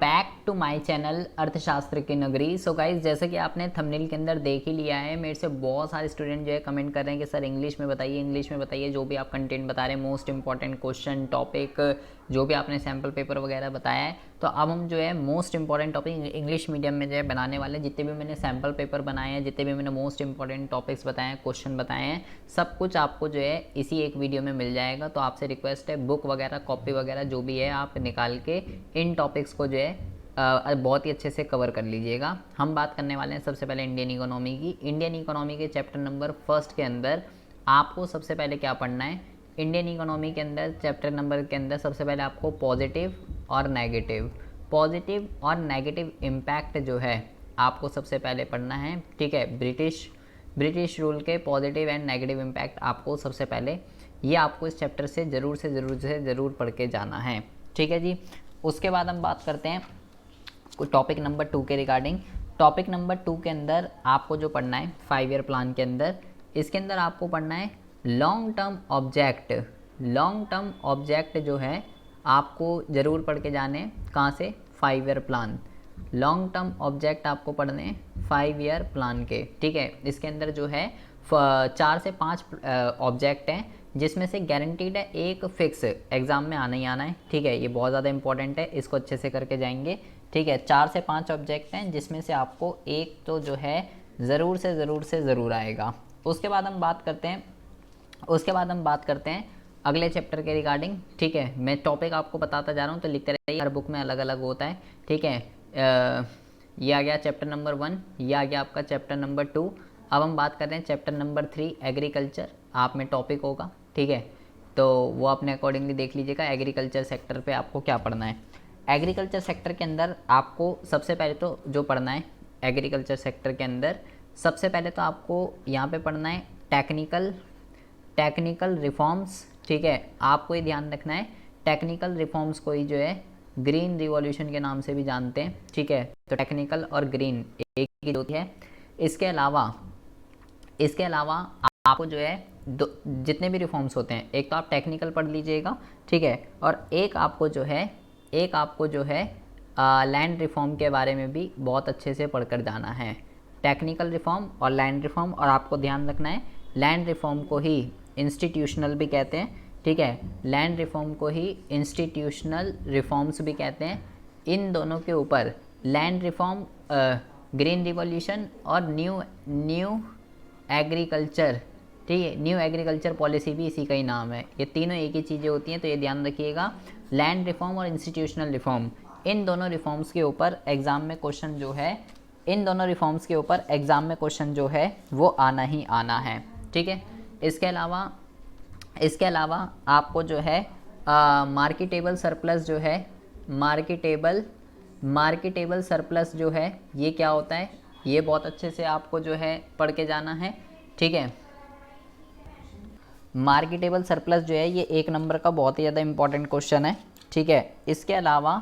Back to my channel अर्थशास्त्र की नगरी। सो गाइज, जैसे कि आपने थंबनेल के अंदर देख ही लिया है, मेरे से बहुत सारे स्टूडेंट जो है कमेंट कर रहे हैं कि सर इंग्लिश में बताइए, इंग्लिश में बताइए। जो भी आप कंटेंट बता रहे हैं, मोस्ट इंपॉर्टेंट क्वेश्चन टॉपिक, जो भी आपने सैम्पल पेपर वगैरह बताया है, तो अब हम जो है most important topic English medium में जो है बनाने वाले हैं। जितने भी मैंने सैम्पल पेपर बनाए हैं, जितने भी मैंने मोस्ट इंपॉर्टेंट टॉपिक्स बताए हैं, क्वेश्चन बताए हैं, सब कुछ आपको जो है इसी एक वीडियो में मिल जाएगा। तो आपसे रिक्वेस्ट है, बुक वगैरह, कॉपी वगैरह जो भी है आप निकाल के इन टॉपिक्स को जो है बहुत ही अच्छे से कवर कर लीजिएगा। हम बात करने वाले हैं सबसे पहले इंडियन इकोनॉमी की। इंडियन इकोनॉमी के चैप्टर नंबर फर्स्ट के अंदर आपको सबसे पहले क्या पढ़ना है? इंडियन इकोनॉमी के अंदर चैप्टर नंबर के अंदर सबसे पहले आपको पॉजिटिव और नेगेटिव इम्पैक्ट जो है आपको सबसे पहले पढ़ना है। ठीक है, ब्रिटिश रूल के पॉजिटिव एंड नेगेटिव इम्पैक्ट आपको सबसे पहले, ये आपको इस चैप्टर से ज़रूर पढ़ के जाना है। ठीक है जी। उसके बाद हम बात करते हैं टॉपिक नंबर 2 के रिगार्डिंग। टॉपिक नंबर 2 के अंदर आपको जो पढ़ना है 5 ईयर प्लान के अंदर, इसके अंदर आपको पढ़ना है लॉन्ग टर्म ऑब्जेक्ट जो है आपको ज़रूर पढ़ के जाने। कहाँ से? 5 year plan. Long term object आपको पढ़ने 5 ईयर प्लान के। ठीक है, इसके अंदर जो है 4 से 5 ऑब्जेक्ट हैं, जिसमें से गारंटीड है एक फिक्स एग्ज़ाम में आना ही आना है। ठीक है, ये बहुत ज़्यादा इंपॉर्टेंट है, इसको अच्छे से करके जाएंगे। ठीक है, 4 से 5 ऑब्जेक्ट हैं, जिसमें से आपको एक तो जो है ज़रूर आएगा। उसके बाद हम बात करते हैं अगले चैप्टर के रिगार्डिंग। ठीक है, मैं टॉपिक आपको बताता जा रहा हूँ, तो लिखते रहिए, हर बुक में अलग अलग होता है। ठीक है, ये आ गया चैप्टर नंबर 1, ये आ गया आपका चैप्टर नंबर 2। अब हम बात करते हैं चैप्टर नंबर 3 एग्रीकल्चर। आप में टॉपिक होगा, ठीक है, तो वो अपने अकॉर्डिंगली देख लीजिएगा एग्रीकल्चर सेक्टर पे आपको क्या पढ़ना है। एग्रीकल्चर सेक्टर के अंदर आपको सबसे पहले तो जो पढ़ना है एग्रीकल्चर सेक्टर के अंदर, सबसे पहले तो आपको यहाँ पे पढ़ना है टेक्निकल रिफॉर्म्स। ठीक है, आपको ये ध्यान रखना है, टेक्निकल रिफॉर्म्स को ही जो है ग्रीन रिवॉल्यूशन के नाम से भी जानते हैं। ठीक है, तो टेक्निकल और ग्रीन एक ही होती है। इसके अलावा आपको जो है जितने भी रिफॉर्म्स होते हैं, एक तो आप टेक्निकल पढ़ लीजिएगा। ठीक है, और एक आपको जो है लैंड रिफॉर्म के बारे में भी बहुत अच्छे से पढ़कर जाना है। टेक्निकल रिफॉर्म और लैंड रिफॉर्म, और आपको ध्यान रखना है लैंड रिफॉर्म को ही इंस्टीट्यूशनल भी कहते हैं। ठीक है, लैंड रिफॉर्म को ही इंस्टीट्यूशनल रिफॉर्म्स भी कहते हैं। इन दोनों के ऊपर लैंड रिफॉर्म, ग्रीन रिवॉल्यूशन और न्यू एग्रीकल्चर, ठीक है, न्यू एग्रीकल्चर पॉलिसी भी इसी का ही नाम है। ये तीनों एक ही चीज़ें होती हैं, तो ये ध्यान रखिएगा। लैंड रिफॉर्म और इंस्टीट्यूशनल रिफॉर्म, इन दोनों रिफॉर्म्स के ऊपर एग्ज़ाम में क्वेश्चन जो है वो आना ही आना है। ठीक है, इसके अलावा आपको जो है मार्केटेबल सरप्लस जो है ये क्या होता है, ये बहुत अच्छे से आपको जो है पढ़ के जाना है। ठीक है, मार्केटेबल सरप्लस जो है ये 1 नंबर का बहुत ही ज़्यादा इंपॉर्टेंट क्वेश्चन है। ठीक है, इसके अलावा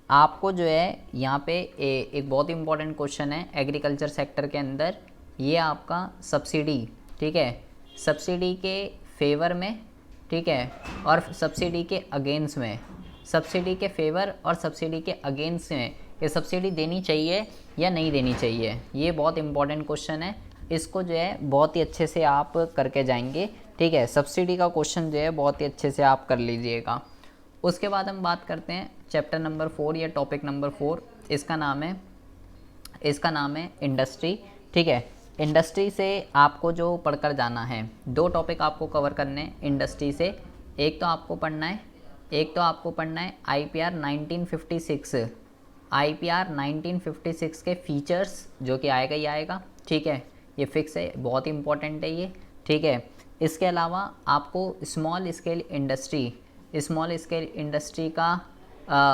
आपको जो है यहाँ पे एक बहुत ही इंपॉर्टेंट क्वेश्चन है एग्रीकल्चर सेक्टर के अंदर, ये आपका सब्सिडी। ठीक है, सब्सिडी के फेवर में, ठीक है, और सब्सिडी के अगेंस्ट में, सब्सिडी के फेवर और सब्सिडी के अगेंस्ट में, ये सब्सिडी देनी चाहिए या नहीं देनी चाहिए, ये बहुत इंपॉर्टेंट क्वेश्चन है। इसको जो है बहुत ही अच्छे से आप करके जाएंगे। ठीक है, सब्सिडी का क्वेश्चन जो है बहुत ही अच्छे से आप कर लीजिएगा। उसके बाद हम बात करते हैं चैप्टर नंबर 4 या टॉपिक नंबर 4। इसका नाम है इंडस्ट्री। ठीक है, इंडस्ट्री से आपको जो पढ़कर जाना है, 2 टॉपिक आपको कवर करने हैं इंडस्ट्री से। एक तो आपको पढ़ना है IPR 1956 के फीचर्स, जो कि आएगा ही आएगा। ठीक है, ये फिक्स है, बहुत ही इंपॉर्टेंट है ये। ठीक है, इसके अलावा आपको स्मॉल स्केल इंडस्ट्री का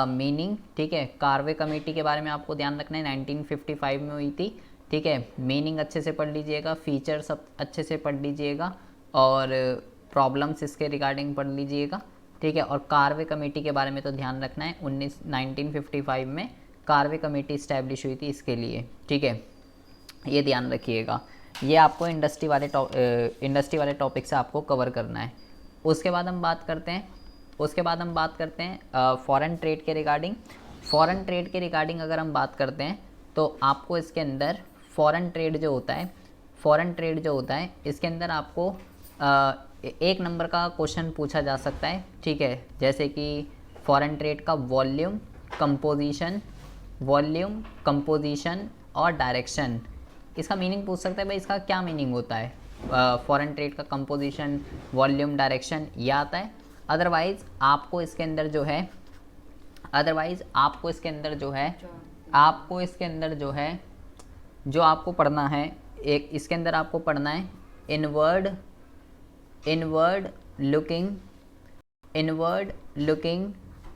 मीनिंग, ठीक है, कार्वे कमेटी के बारे में आपको ध्यान रखना है, 1955 में हुई थी। ठीक है, मीनिंग अच्छे से पढ़ लीजिएगा, फीचर सब अच्छे से पढ़ लीजिएगा, और प्रॉब्लम्स इसके रिगार्डिंग पढ़ लीजिएगा। ठीक है, और कार्वे कमेटी के बारे में तो ध्यान रखना है, 1955 में कार्वे कमेटी इस्टेब्लिश हुई थी इसके लिए। ठीक है, ये ध्यान रखिएगा, ये आपको इंडस्ट्री वाले टॉपिक से आपको कवर करना है। उसके बाद हम बात करते हैं फॉरेन ट्रेड के रिगार्डिंग। फॉरेन ट्रेड के रिगार्डिंग अगर हम बात करते हैं तो आपको इसके अंदर फॉरेन ट्रेड जो होता है, फॉरेन ट्रेड जो होता है इसके अंदर आपको एक नंबर का क्वेश्चन पूछा जा सकता है, ठीक है। जैसे कि फॉरेन ट्रेड का वॉल्यूम, कंपोजिशन और डायरेक्शन, इसका मीनिंग पूछ सकता है भाई इसका क्या मीनिंग होता है। फॉरेन ट्रेड का कंपोजिशन, वॉल्यूम, डायरेक्शन ये आता है। अदरवाइज़ आपको इसके अंदर जो है जो आपको पढ़ना है, एक इसके अंदर आपको पढ़ना है इनवर्ड लुकिंग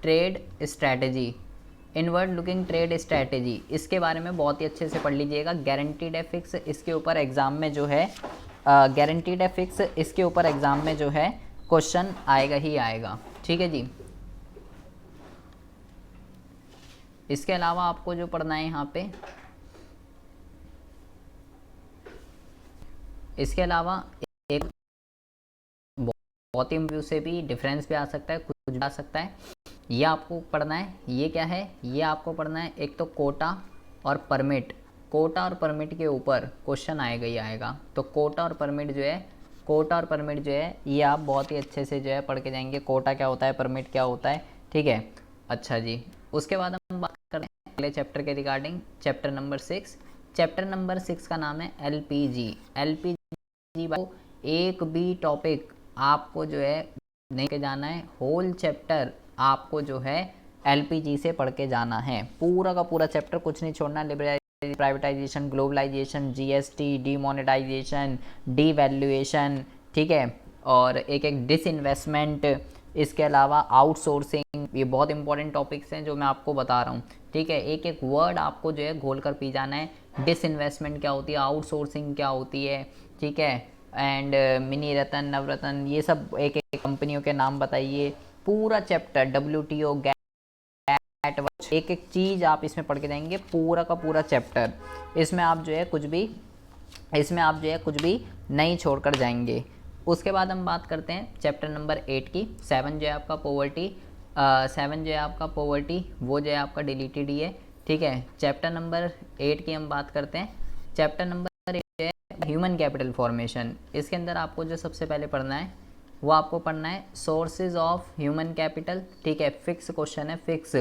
ट्रेड स्ट्रैटेजी, इसके बारे में बहुत ही अच्छे से पढ़ लीजिएगा। गारंटीड है फिक्स, इसके ऊपर एग्ज़ाम में जो है क्वेश्चन आएगा ही आएगा, ठीक है जी। इसके अलावा आपको जो पढ़ना है यहाँ पे, इसके अलावा एक बहुत ही व्यू से भी डिफरेंस भी आ सकता है, कुछ भी आ सकता है। ये आपको पढ़ना है, ये क्या है, ये आपको पढ़ना है एक तो कोटा और परमिट के ऊपर क्वेश्चन आएगा ही आएगा। तो कोटा और परमिट जो है ये आप बहुत ही अच्छे से जो है पढ़ के जाएंगे। कोटा क्या होता है, परमिट क्या होता है, ठीक है। अच्छा जी, उसके बाद हम बात करते हैं अगले चैप्टर के रिगार्डिंग, चैप्टर नंबर 6 का नाम है एलपीजी। एक भी टॉपिक आपको जो है नहीं के जाना है, होल चैप्टर आपको जो है एलपीजी से पढ़ के जाना है, पूरा का पूरा चैप्टर, कुछ नहीं छोड़ना। Liberalisation, privatisation, globalisation, GST, demonetisation, devaluation, ठीक है, और एक डिसइन्वेस्टमेंट, इसके अलावा आउटसोर्सिंग, ये बहुत इंपॉर्टेंट टॉपिक्स हैं जो मैं आपको बता रहा हूँ, ठीक है। एक वर्ड आपको जो है घोल कर पी जाना है। डिसइन्वेस्टमेंट क्या होती है, आउटसोर्सिंग क्या होती है, ठीक है, एंड मिनी रतन, नवरत्न, ये सब एक कंपनियों के नाम बताइए। पूरा चैप्टर WTO, गैट, एक चीज़ आप इसमें पढ़ के जाएंगे, पूरा का पूरा चैप्टर। इसमें आप जो है कुछ भी नहीं छोड़कर जाएंगे। उसके बाद हम बात करते हैं चैप्टर नंबर 8 की। 7 जो है आपका पॉवर्टी, वो जो है आपका डिलीटेड ही है, ठीक है। चैप्टर नंबर 8 की हम बात करते हैं। चैप्टर नंबर 8 जो है ह्यूमन कैपिटल फॉर्मेशन। इसके अंदर आपको जो सबसे पहले पढ़ना है वो आपको पढ़ना है सोर्सेज ऑफ ह्यूमन कैपिटल, ठीक है। फिक्स क्वेश्चन है, फिक्स,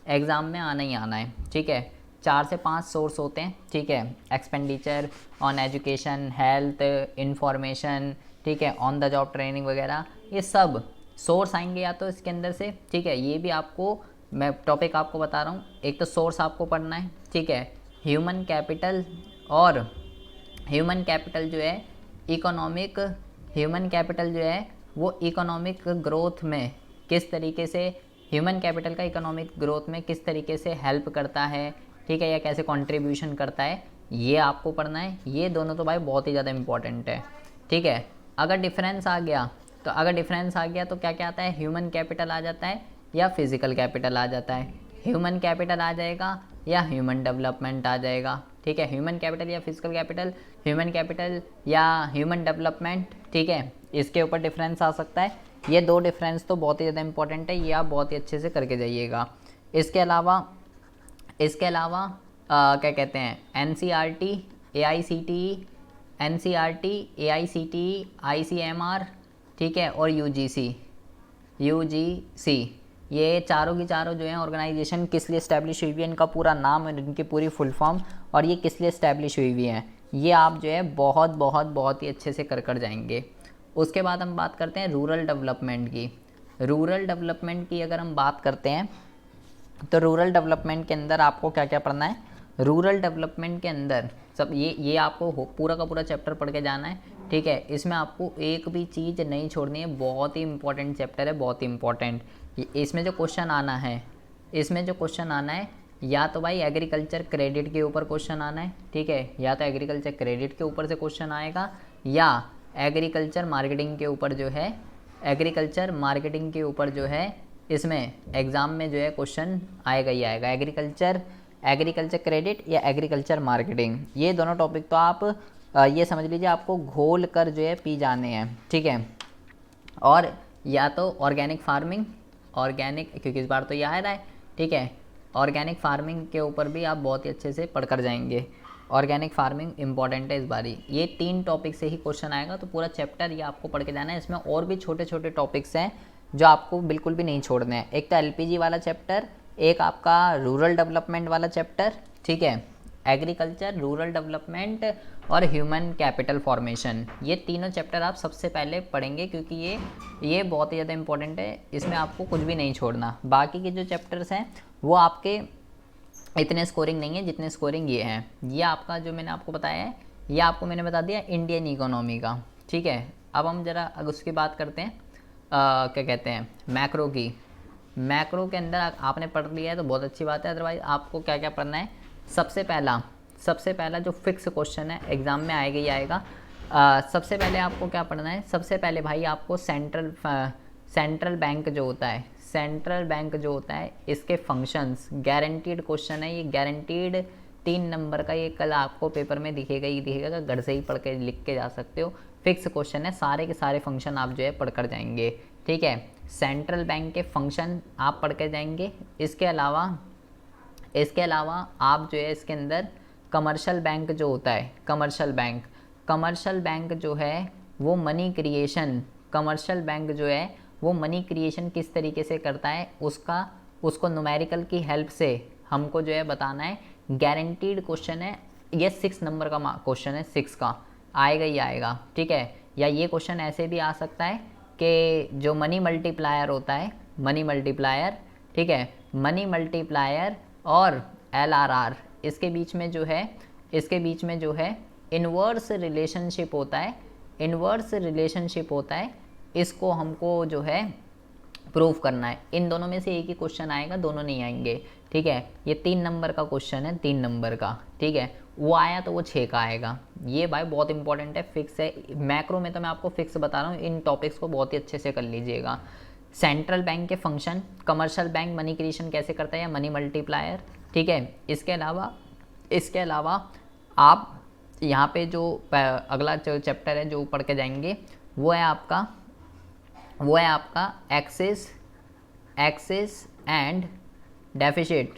एग्ज़ाम में आना ही आना है, ठीक है। 4 से 5 सोर्स होते हैं, ठीक है। Expenditure on education, health, information, ठीक है, ऑन द जॉब ट्रेनिंग वगैरह, ये सब सोर्स आएंगे या तो इसके अंदर से, ठीक है। ये भी आपको मैं टॉपिक आपको बता रहा हूँ। एक तो सोर्स आपको पढ़ना है, ठीक है, ह्यूमन कैपिटल, और ह्यूमन कैपिटल जो है वो इकोनॉमिक ग्रोथ में किस तरीके से, ह्यूमन कैपिटल का इकोनॉमिक ग्रोथ में किस तरीके से हेल्प करता है, ठीक है, या कैसे कंट्रीब्यूशन करता है, ये आपको पढ़ना है। ये दोनों तो भाई बहुत ही ज़्यादा इंपॉर्टेंट है, ठीक है। अगर डिफरेंस आ गया तो क्या क्या आता है, ह्यूमन कैपिटल आ जाता है या फिजिकल कैपिटल आ जाता है, ह्यूमन कैपिटल आ जाएगा या ह्यूमन डेवलपमेंट आ जाएगा, ठीक है। ह्यूमन कैपिटल या फिजिकल कैपिटल, ह्यूमन कैपिटल या ह्यूमन डेवलपमेंट, ठीक है, इसके ऊपर डिफरेंस आ सकता है। ये दो डिफरेंस तो बहुत ही ज़्यादा इंपॉर्टेंट है, ये आप बहुत ही अच्छे से करके जाइएगा। इसके अलावा क्या कहते हैं, NCERT, AICTE, ICMR, ठीक है, और UGC, ये चारों की चारों जो हैं ऑर्गेनाइजेशन किस लिए इस्टेब्लिश हुई हुई है, इनका पूरा नाम और इनकी पूरी फुल फॉर्म और ये किस लिए इस्टेब्लिश हुई हुई हैं, ये आप जो है बहुत ही अच्छे से कर जाएंगे। उसके बाद हम बात करते हैं रूरल डेवलपमेंट की। अगर हम बात करते हैं तो रूरल डेवलपमेंट के अंदर आपको क्या क्या पढ़ना है। रूरल डेवलपमेंट के अंदर सब ये आपको पूरा का पूरा चैप्टर पढ़ के जाना है, ठीक है। इसमें आपको एक भी चीज़ नहीं छोड़नी है, बहुत ही इंपॉर्टेंट चैप्टर है, बहुत ही इंपॉर्टेंट। इसमें जो क्वेश्चन आना है या तो भाई एग्रीकल्चर क्रेडिट के ऊपर क्वेश्चन आना है, ठीक है, या तो एग्रीकल्चर क्रेडिट के ऊपर से क्वेश्चन आएगा या एग्रीकल्चर मार्केटिंग के ऊपर जो है इसमें एग्ज़ाम में जो है क्वेश्चन आएगा ही आएगा। एग्रीकल्चर क्रेडिट या एग्रीकल्चर मार्केटिंग, ये दोनों टॉपिक तो आप ये समझ लीजिए आपको घोल कर जो है पी जाने हैं, ठीक है। और या तो ऑर्गेनिक फार्मिंग, क्योंकि इस बार तो ये आ रहा है, ठीक है, ऑर्गेनिक फार्मिंग के ऊपर भी आप बहुत ही अच्छे से पढ़कर जाएंगे। ऑर्गेनिक फार्मिंग इंपॉर्टेंट है इस बारी। ये 3 टॉपिक से ही क्वेश्चन आएगा, तो पूरा चैप्टर ये आपको पढ़ के जाना है। इसमें और भी छोटे छोटे टॉपिक्स हैं जो आपको बिल्कुल भी नहीं छोड़ने हैं। एक तो एलपीजी वाला चैप्टर, एक आपका रूरल डेवलपमेंट वाला चैप्टर, ठीक है, एग्रीकल्चर, रूरल डेवलपमेंट और ह्यूमन कैपिटल फॉर्मेशन। ये तीनों चैप्टर आप सबसे पहले पढ़ेंगे, क्योंकि ये बहुत ही ज़्यादा इंपॉर्टेंट है। इसमें आपको कुछ भी नहीं छोड़ना। बाकी के जो चैप्टर्स हैं वो आपके इतने स्कोरिंग नहीं है जितने स्कोरिंग ये हैं। ये आपका जो मैंने आपको बताया है, ये आपको मैंने बता दिया इंडियन इकोनॉमी का, ठीक है। अब हम ज़रा अगर उसकी बात करते हैं क्या कहते हैं मैक्रो की। मैक्रो के अंदर आपने पढ़ लिया है तो बहुत अच्छी बात है। अदरवाइज आपको क्या क्या पढ़ना है, सबसे पहला जो फिक्स क्वेश्चन है एग्ज़ाम में आएगा ही आएगा। सबसे पहले आपको क्या पढ़ना है, सबसे पहले भाई आपको सेंट्रल बैंक जो होता है, सेंट्रल बैंक जो होता है इसके फंक्शंस, गारंटीड क्वेश्चन है ये, गारंटीड 3 नंबर का। ये कल आपको पेपर में दिखेगा ही दिखेगा, घर से ही पढ़ के लिख के जा सकते हो। फिक्स क्वेश्चन है, सारे के सारे फंक्शन आप जो है पढ़ कर जाएंगे, ठीक है। सेंट्रल बैंक के फंक्शन आप पढ़ के जाएंगे। इसके अलावा आप जो है इसके अंदर कमर्शियल बैंक जो होता है, कमर्शियल बैंक जो है वो मनी क्रिएशन, कमर्शियल बैंक जो है वो मनी क्रिएशन किस तरीके से करता है उसको न्यूमेरिकल की हेल्प से हमको जो है बताना है। गारंटीड क्वेश्चन है ये, 6 नंबर का क्वेश्चन है, 6 का आएगा ही आएगा, ठीक है। या ये क्वेश्चन ऐसे भी आ सकता है कि जो मनी मल्टीप्लायर होता है, मनी मल्टीप्लायर, ठीक है, मनी मल्टीप्लायर और LRR, इसके बीच में जो है इन्वर्स रिलेशनशिप होता है, इसको हमको जो है प्रूफ करना है। इन दोनों में से एक ही क्वेश्चन आएगा, दोनों नहीं आएंगे, ठीक है। ये 3 नंबर का क्वेश्चन है, 3 नंबर का, ठीक है। वो आया तो वो 6 का आएगा। ये भाई बहुत इंपॉर्टेंट है, फिक्स है। मैक्रो में तो मैं आपको फिक्स बता रहा हूँ, इन टॉपिक्स को बहुत ही अच्छे से कर लीजिएगा। सेंट्रल बैंक के function, commercial bank money creation कैसे करता है या मनी मल्टीप्लायर, ठीक है। इसके अलावा आप यहाँ पे जो अगला जो चैप्टर है जो पढ़ के जाएंगे वो है आपका एक्सेस एंड डेफिसिट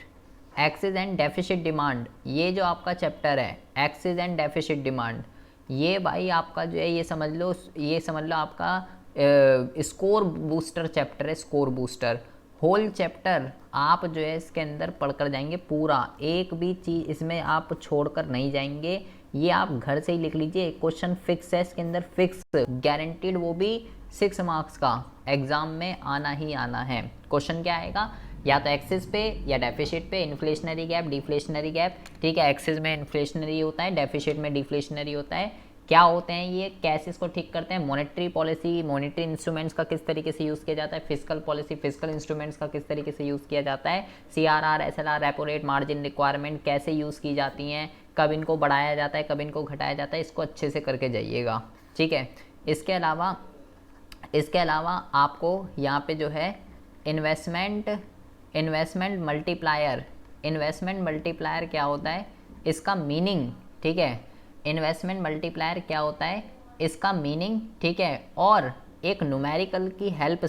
डिमांड। ये जो आपका चैप्टर है एक्सेस एंड डेफिसिट डिमांड, ये भाई आपका जो है ये समझ लो आपका स्कोर बूस्टर चैप्टर है, स्कोर बूस्टर। होल चैप्टर आप जो है इसके अंदर पढ़कर जाएंगे पूरा, एक भी चीज़ इसमें आप छोड़कर नहीं जाएंगे। ये आप घर से ही लिख लीजिए, क्वेश्चन फिक्स है इसके अंदर, फिक्स गारंटीड, वो भी 6 मार्क्स का, एग्जाम में आना ही आना है। क्वेश्चन क्या आएगा, या तो एक्सेस पे या डेफिसिट पे, इन्फ्लेशनरी गैप, डिफ्लेशनरी गैप, ठीक है। एक्सेस में इन्फ्लेशनरी होता है, डेफिसिट में डिफ्लेशनरी होता है। क्या होते हैं ये, कैसे इसको ठीक करते हैं, मॉनेटरी पॉलिसी, मॉनेटरी इंस्ट्रूमेंट्स का किस तरीके से यूज़ किया जाता है, फिजिकल पॉलिसी, फिजिकल इंस्ट्रूमेंट्स का किस तरीके से यूज़ किया जाता है, CRR, SLR, repo rate, margin requirement कैसे यूज़ की जाती हैं, कब इनको बढ़ाया जाता है, कब इनको घटाया जाता है, इसको अच्छे से करके जाइएगा, ठीक है। इसके अलावा आपको यहाँ पे जो है इन्वेस्टमेंट मल्टीप्लायर क्या होता है, इसका मीनिंग, ठीक है। इन्वेस्टमेंट मल्टीप्लायर क्या होता है, इसका मीनिंग, ठीक है। और एक न्यूमेरिकल की हेल्प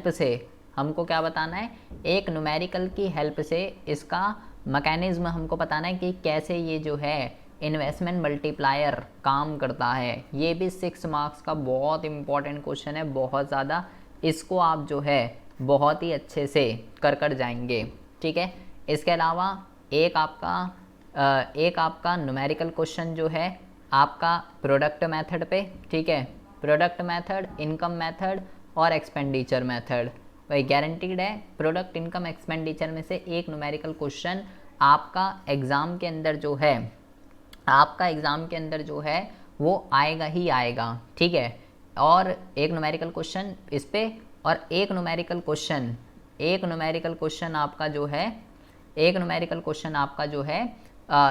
से हमको क्या बताना है, एक न्यूमेरिकल की हेल्प से इसका मैकेनिज्म हमको बताना है कि कैसे ये जो है इन्वेस्टमेंट मल्टीप्लायर काम करता है। ये भी 6 मार्क्स का बहुत इंपॉर्टेंट क्वेश्चन है, बहुत ज़्यादा। इसको आप जो है बहुत ही अच्छे से कर जाएंगे, ठीक है। इसके अलावा एक आपका न्यूमेरिकल क्वेश्चन जो है आपका प्रोडक्ट मेथड पे, ठीक है। प्रोडक्ट मेथड, इनकम मेथड और एक्सपेंडिचर मेथड, वही गारंटीड है। प्रोडक्ट, इनकम, एक्सपेंडिचर में से एक न्यूमेरिकल क्वेश्चन आपका एग्ज़ाम के अंदर जो है वो आएगा ही आएगा, ठीक है। और एक न्यूमेरिकल क्वेश्चन इस पे, और एक न्यूमेरिकल क्वेश्चन आपका जो है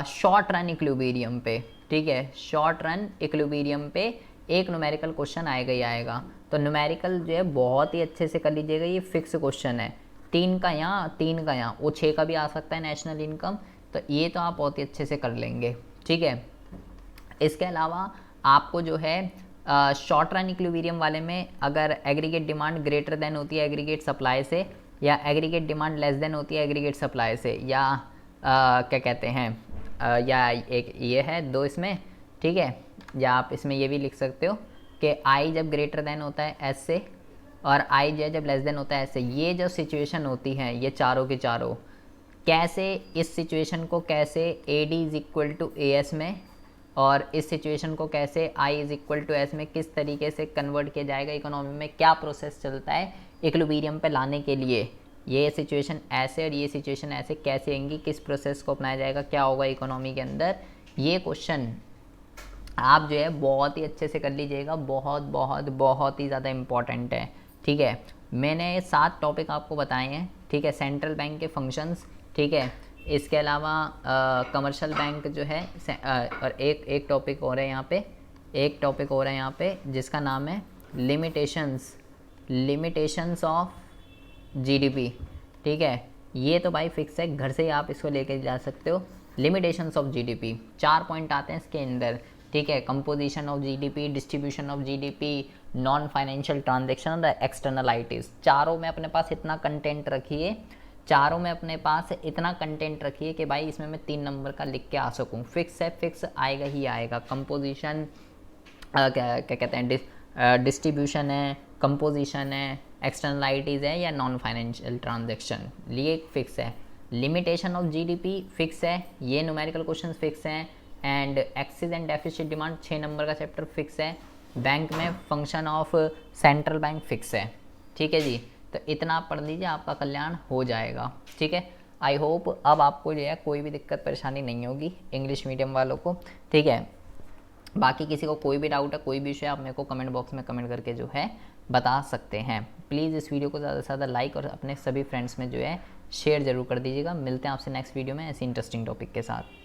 शॉर्ट रन इक्विलिब्रियम पे, ठीक है। शॉर्ट रन इक्विलिब्रियम पे एक न्यूमेरिकल क्वेश्चन आएगा ही आएगा। तो न्यूमेरिकल जो है बहुत ही अच्छे से कर लीजिएगा, ये फिक्स क्वेश्चन है। 3 का यहाँ, वो 6 का भी आ सकता है नेशनल इनकम, तो ये तो आप बहुत ही अच्छे से कर लेंगे, ठीक है। इसके अलावा आपको जो है शॉर्ट रन इक्विलिब्रियम वाले में अगर एग्रीगेट डिमांड ग्रेटर देन होती है एग्रीगेट सप्लाई से, या एग्रीगेट डिमांड लेस देन होती है एग्रीगेट सप्लाई से, या क्या कहते हैं या एक ये है दो इसमें, ठीक है। या आप इसमें ये भी लिख सकते हो कि आई जब ग्रेटर देन होता है एस से और आई जो है जब लेस देन होता है एस से, ये जो सिचुएशन होती है ये चारों के चारों, कैसे इस सिचुएशन को कैसे A D is equal to A S में और इस सिचुएशन को कैसे I is equal to S में किस तरीके से कन्वर्ट किया जाएगा, इकोनॉमी में क्या प्रोसेस चलता है इक्विलिब्रियम पे लाने के लिए, ये सिचुएशन ऐसे और ये सिचुएशन ऐसे कैसे आएंगी, किस प्रोसेस को अपनाया जाएगा, क्या होगा इकोनॉमी के अंदर, ये क्वेश्चन आप जो है बहुत ही अच्छे से कर लीजिएगा, बहुत बहुत बहुत ही ज़्यादा इम्पॉर्टेंट है, ठीक है। मैंने 7 टॉपिक आपको बताए हैं, ठीक है, सेंट्रल बैंक के फंक्शंस, ठीक है। इसके अलावा कमर्शियल बैंक जो है और एक टॉपिक और है यहाँ पे, एक टॉपिक और है यहाँ पे जिसका नाम है लिमिटेशंस ऑफ जीडीपी, ठीक है। ये तो भाई फिक्स है, घर से ही आप इसको लेके जा सकते हो। लिमिटेशंस ऑफ जीडीपी 4 पॉइंट आते हैं इसके अंदर, ठीक है। Composition of GDP, distribution of GDP, non financial transaction और एक्सटर्नलाइटीज़, चारों में अपने पास इतना कंटेंट रखिए, चारों में अपने पास इतना कंटेंट रखिए कि भाई इसमें मैं 3 नंबर का लिख के आ सकूं। फिक्स है, फिक्स आएगा ही आएगा। कंपोजिशन क्या कहते हैं, डिस्ट्रीब्यूशन है, कंपोजिशन है, एक्सटर्नलाइटीज़ है या नॉन फाइनेंशियल ट्रांजेक्शन, लिए फिक्स है। लिमिटेशन ऑफ जीडीपी फिक्स है, ये न्यूमेरिकल क्वेश्चंस फिक्स हैं। And axis and deficit demand 6 number का चैप्टर फिक्स है। बैंक में function of central bank fix है, ठीक है जी। तो इतना आप पढ़ लीजिए, आपका कल्याण हो जाएगा, ठीक है। आई होप अब आपको जो है कोई भी दिक्कत परेशानी नहीं होगी इंग्लिश मीडियम वालों को, ठीक है। बाकी किसी को कोई भी डाउट है, कोई भी इशू है, आप मेरे को कमेंट बॉक्स में कमेंट करके जो है बता सकते हैं। प्लीज़ इस वीडियो को ज़्यादा से ज़्यादा लाइक और अपने सभी फ्रेंड्स में जो है शेयर ज़रूर कर दीजिएगा। मिलते हैं आपसे नेक्स्ट वीडियो में ऐसी इंटरेस्टिंग टॉपिक के साथ।